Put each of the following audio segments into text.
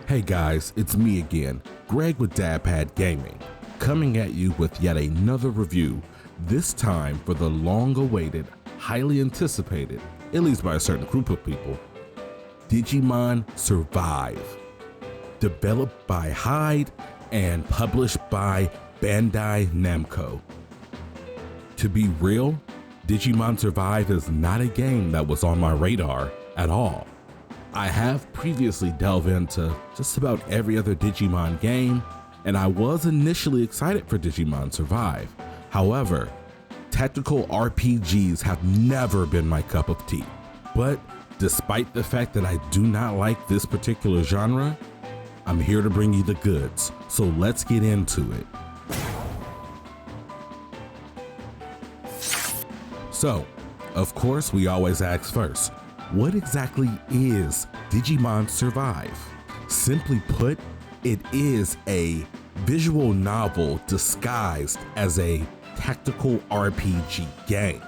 Hey guys, it's me again, Greg with DadPad Gaming, coming at you with yet another review, this time for the long-awaited, highly anticipated, at least by a certain group of people, Digimon Survive. Developed by Hyde and published by Bandai Namco. To be real, Digimon Survive is not a game that was on my radar at all. I have previously delved into just about every other Digimon game, and I was initially excited for Digimon Survive. However, tactical RPGs have never been my cup of tea. But despite the fact that I do not like this particular genre, I'm here to bring you the goods, so let's get into it. So, of course, we always ask first, what exactly is Digimon Survive? Simply put, it is a visual novel disguised as a tactical RPG game.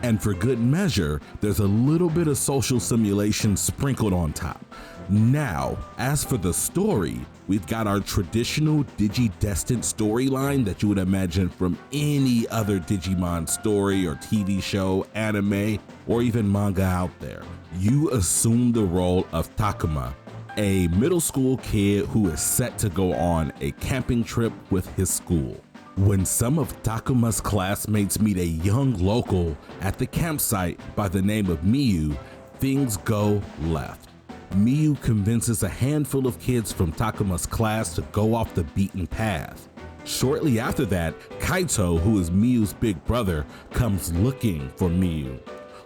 And for good measure, there's a little bit of social simulation sprinkled on top. Now, as for the story, we've got our traditional Digi-Destined storyline that you would imagine from any other Digimon story or TV show, anime, or even manga out there. You assume the role of Takuma, a middle school kid who is set to go on a camping trip with his school. When some of Takuma's classmates meet a young local at the campsite by the name of Miyu, things go left. Miyu convinces a handful of kids from Takuma's class to go off the beaten path. Shortly after that, Kaito, who is Miyu's big brother, comes looking for Miyu.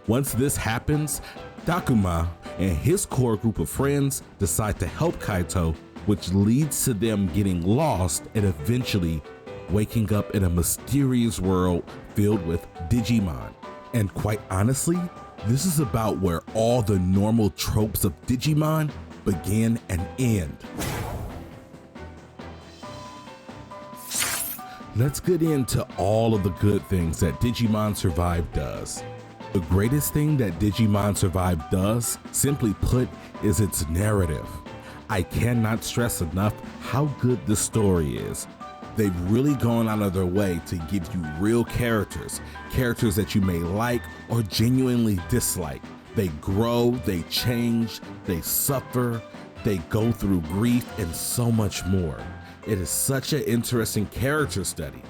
Once this happens, Takuma and his core group of friends decide to help Kaito, which leads to them getting lost and eventually waking up in a mysterious world filled with Digimon. And quite honestly, this is about where all the normal tropes of Digimon begin and end. Let's get into all of the good things that Digimon Survive does. The greatest thing that Digimon Survive does, simply put, is its narrative. I cannot stress enough how good the story is. They've really gone out of their way to give you real characters that you may like or genuinely dislike. They grow, they change, they suffer, they go through grief, and so much more. It is such an interesting character study.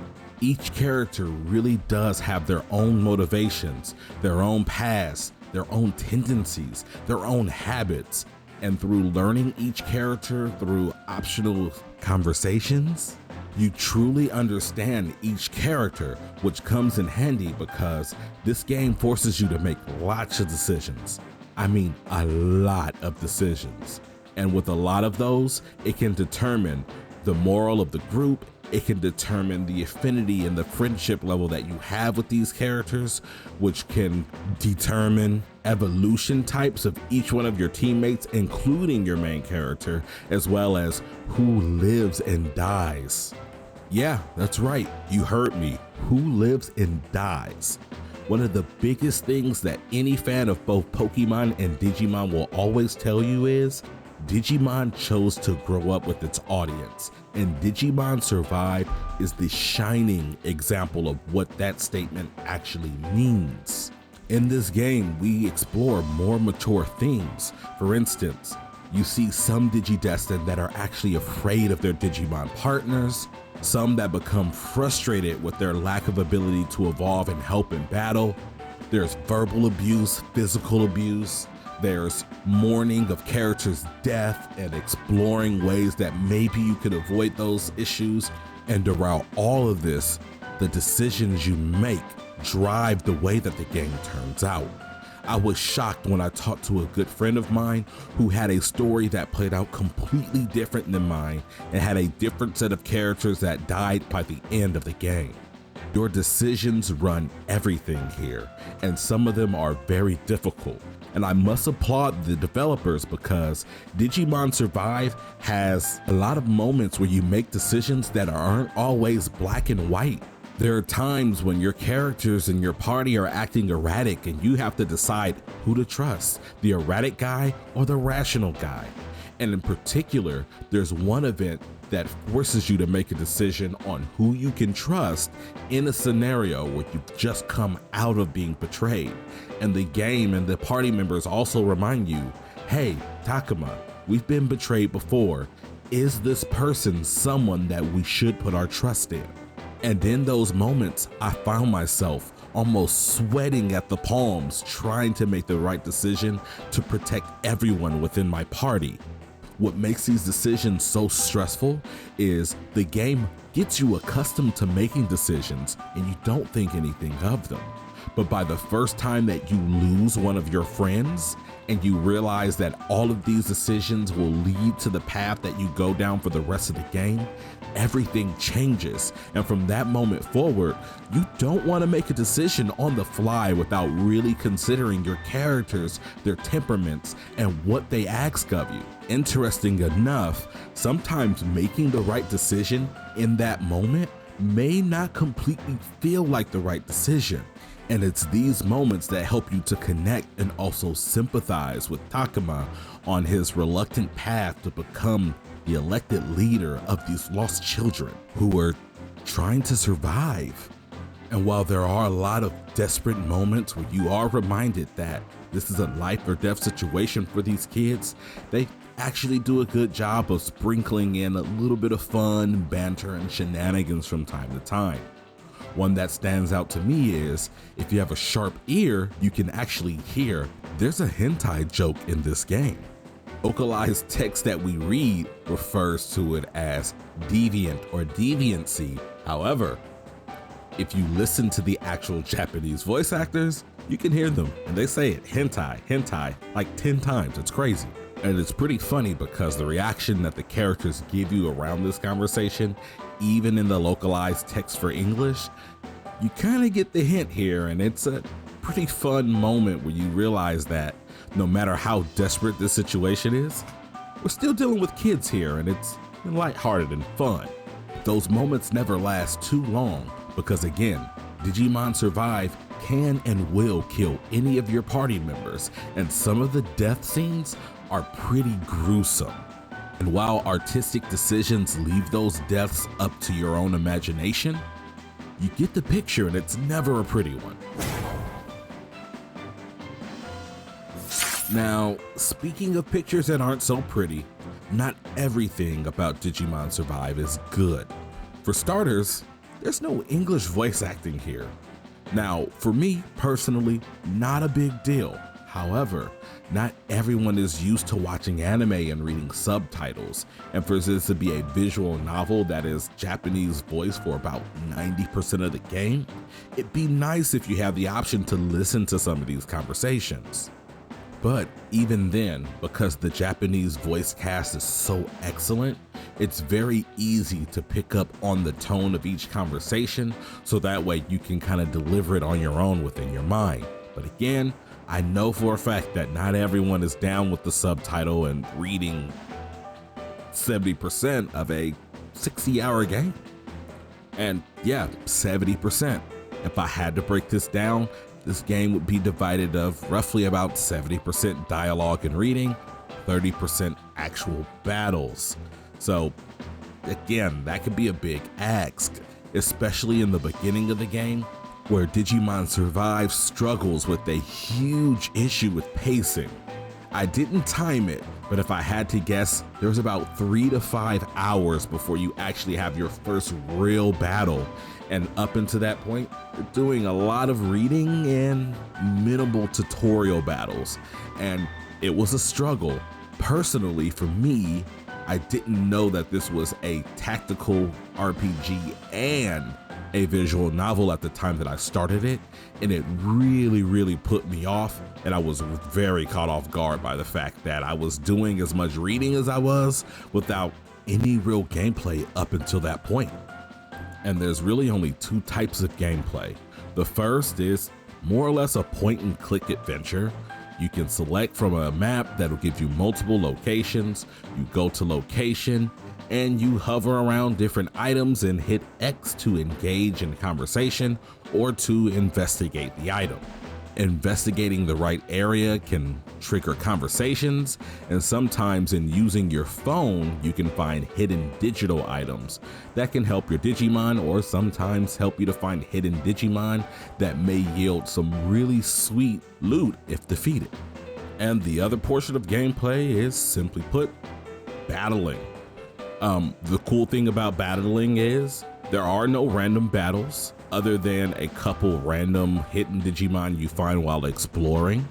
Each character really does have their own motivations, their own past, their own tendencies, their own habits, and through learning each character through optional conversations, you truly understand each character, which comes in handy because this game forces you to make lots of decisions. I mean, a lot of decisions. And with a lot of those, it can determine the moral of the group, it can determine the affinity and the friendship level that you have with these characters, which can determine evolution types of each one of your teammates, including your main character, as well as who lives and dies. Yeah, that's right, you heard me, who lives and dies. One of the biggest things that any fan of both Pokemon and Digimon will always tell you is, Digimon chose to grow up with its audience, and Digimon Survive is the shining example of what that statement actually means. In this game, we explore more mature themes. For instance, you see some Digi-Destined that are actually afraid of their Digimon partners, some that become frustrated with their lack of ability to evolve and help in battle. There's verbal abuse, physical abuse. There's mourning of characters' death and exploring ways that maybe you could avoid those issues. And throughout all of this, the decisions you make drive the way that the game turns out. I was shocked when I talked to a good friend of mine who had a story that played out completely different than mine and had a different set of characters that died by the end of the game. Your decisions run everything here, and some of them are very difficult. And I must applaud the developers because Digimon Survive has a lot of moments where you make decisions that aren't always black and white. There are times when your characters and your party are acting erratic and you have to decide who to trust, the erratic guy or the rational guy. And in particular, there's one event that forces you to make a decision on who you can trust in a scenario where you've just come out of being betrayed. And the game and the party members also remind you, hey, Takuma, we've been betrayed before. Is this person someone that we should put our trust in? And in those moments, I found myself almost sweating at the palms, trying to make the right decision to protect everyone within my party. What makes these decisions so stressful is the game gets you accustomed to making decisions and you don't think anything of them. But by the first time that you lose one of your friends and you realize that all of these decisions will lead to the path that you go down for the rest of the game, everything changes. And from that moment forward, you don't want to make a decision on the fly without really considering your characters, their temperaments, and what they ask of you. Interesting enough, sometimes making the right decision in that moment may not completely feel like the right decision. And it's these moments that help you to connect and also sympathize with Takuma on his reluctant path to become the elected leader of these lost children who are trying to survive. And while there are a lot of desperate moments where you are reminded that this is a life or death situation for these kids, they actually do a good job of sprinkling in a little bit of fun, banter, and shenanigans from time to time. One that stands out to me is, if you have a sharp ear, you can actually hear there's a hentai joke in this game. Localized text that we read refers to it as deviant or deviancy. However, if you listen to the actual Japanese voice actors, you can hear them and they say it hentai, hentai, like 10 times. It's crazy. And it's pretty funny because the reaction that the characters give you around this conversation, even in the localized text for English, you kind of get the hint here, and it's a pretty fun moment where you realize that no matter how desperate this situation is, we're still dealing with kids here, and it's lighthearted and fun. Those moments never last too long because, again, Digimon Survive can and will kill any of your party members, and some of the death scenes are pretty gruesome. And while artistic decisions leave those deaths up to your own imagination, you get the picture and it's never a pretty one. Now, speaking of pictures that aren't so pretty, not everything about Digimon Survive is good. For starters, there's no English voice acting here. Now, for me personally, not a big deal. However, not everyone is used to watching anime and reading subtitles, and for this to be a visual novel that is Japanese voice for about 90% of the game, it'd be nice if you have the option to listen to some of these conversations. But even then, because the Japanese voice cast is so excellent, it's very easy to pick up on the tone of each conversation, so that way you can kind of deliver it on your own within your mind. But again, I know for a fact that not everyone is down with the subtitle and reading 70% of a 60-hour game. And yeah, 70%. If I had to break this down, this game would be divided of roughly about 70% dialogue and reading, 30% actual battles. So again, that could be a big ask, especially in the beginning of the game, where Digimon Survive struggles with a huge issue with pacing. I didn't time it, but if I had to guess, there's about 3 to 5 hours before you actually have your first real battle. And up until that point, you're doing a lot of reading and minimal tutorial battles. And it was a struggle. Personally, for me, I didn't know that this was a tactical RPG and a visual novel at the time that I started it, and it really put me off, and I was very caught off guard by the fact that I was doing as much reading as I was without any real gameplay up until that point. And there's really only 2 types of gameplay. The first is more or less a point and click adventure. You can select from a map that'll give you multiple locations. You go to location and you hover around different items and hit X to engage in conversation or to investigate the item. Investigating the right area can trigger conversations, and sometimes in using your phone, you can find hidden digital items that can help your Digimon, or sometimes help you to find hidden Digimon that may yield some really sweet loot if defeated. And the other portion of gameplay is, simply put, battling. The cool thing about battling is there are no random battles other than a couple random hidden Digimon you find while exploring.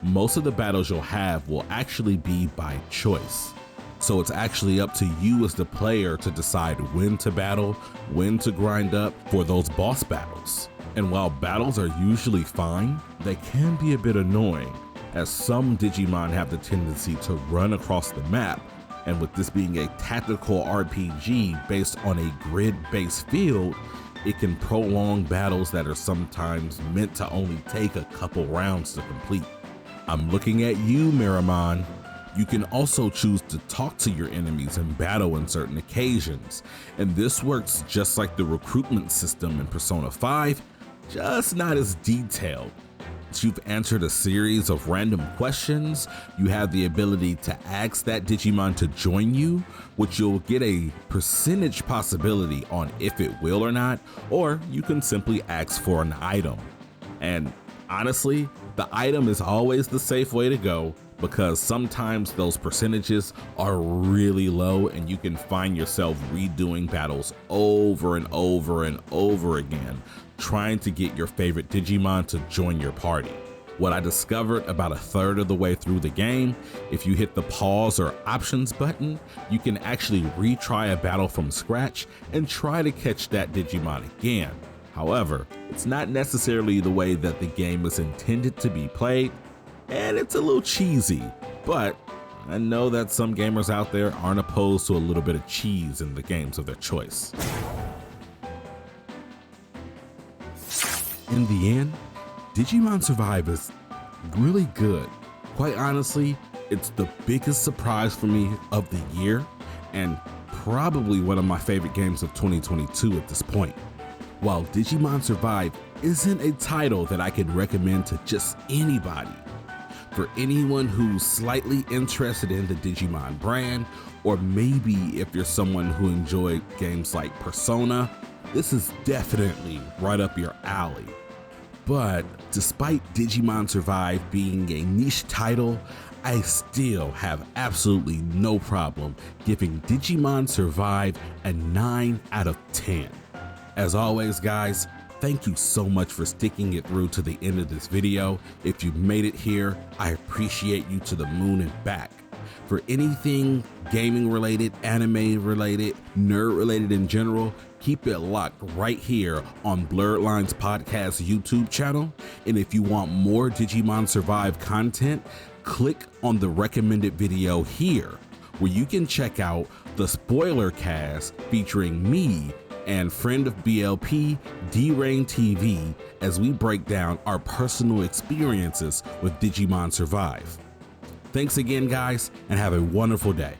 Most of the battles you'll have will actually be by choice. So it's actually up to you as the player to decide when to battle, when to grind up for those boss battles. And while battles are usually fine, they can be a bit annoying, as some Digimon have the tendency to run across the map. And with this being a tactical RPG based on a grid-based field, it can prolong battles that are sometimes meant to only take a couple rounds to complete. I'm looking at you, Miramon. You can also choose to talk to your enemies in battle on certain occasions, and this works just like the recruitment system in Persona 5, just not as detailed. Once you've answered a series of random questions, you have the ability to ask that Digimon to join you, which you'll get a percentage possibility on if it will or not, or you can simply ask for an item. And honestly, the item is always the safe way to go, because sometimes those percentages are really low and you can find yourself redoing battles over and over and over again, trying to get your favorite Digimon to join your party. What I discovered about a third of the way through the game, if you hit the pause or options button, you can actually retry a battle from scratch and try to catch that Digimon again. However, it's not necessarily the way that the game is intended to be played, and it's a little cheesy, but I know that some gamers out there aren't opposed to a little bit of cheese in the games of their choice. In the end, Digimon Survive is really good. Quite honestly, it's the biggest surprise for me of the year, and probably one of my favorite games of 2022 at this point. While Digimon Survive isn't a title that I could recommend to just anybody, for anyone who's slightly interested in the Digimon brand, or maybe if you're someone who enjoyed games like Persona, this is definitely right up your alley. But despite Digimon Survive being a niche title, I still have absolutely no problem giving Digimon Survive a 9 out of 10. As always, guys, thank you so much for sticking it through to the end of this video. If you made it here, I appreciate you to the moon and back. For anything gaming related, anime related, nerd related in general, keep it locked right here on Blerd Lines Podcast YouTube channel. And if you want more Digimon Survive content, click on the recommended video here, where you can check out the spoiler cast featuring me and friend of BLP, D-Rain TV, as we break down our personal experiences with Digimon Survive. Thanks again, guys, and have a wonderful day.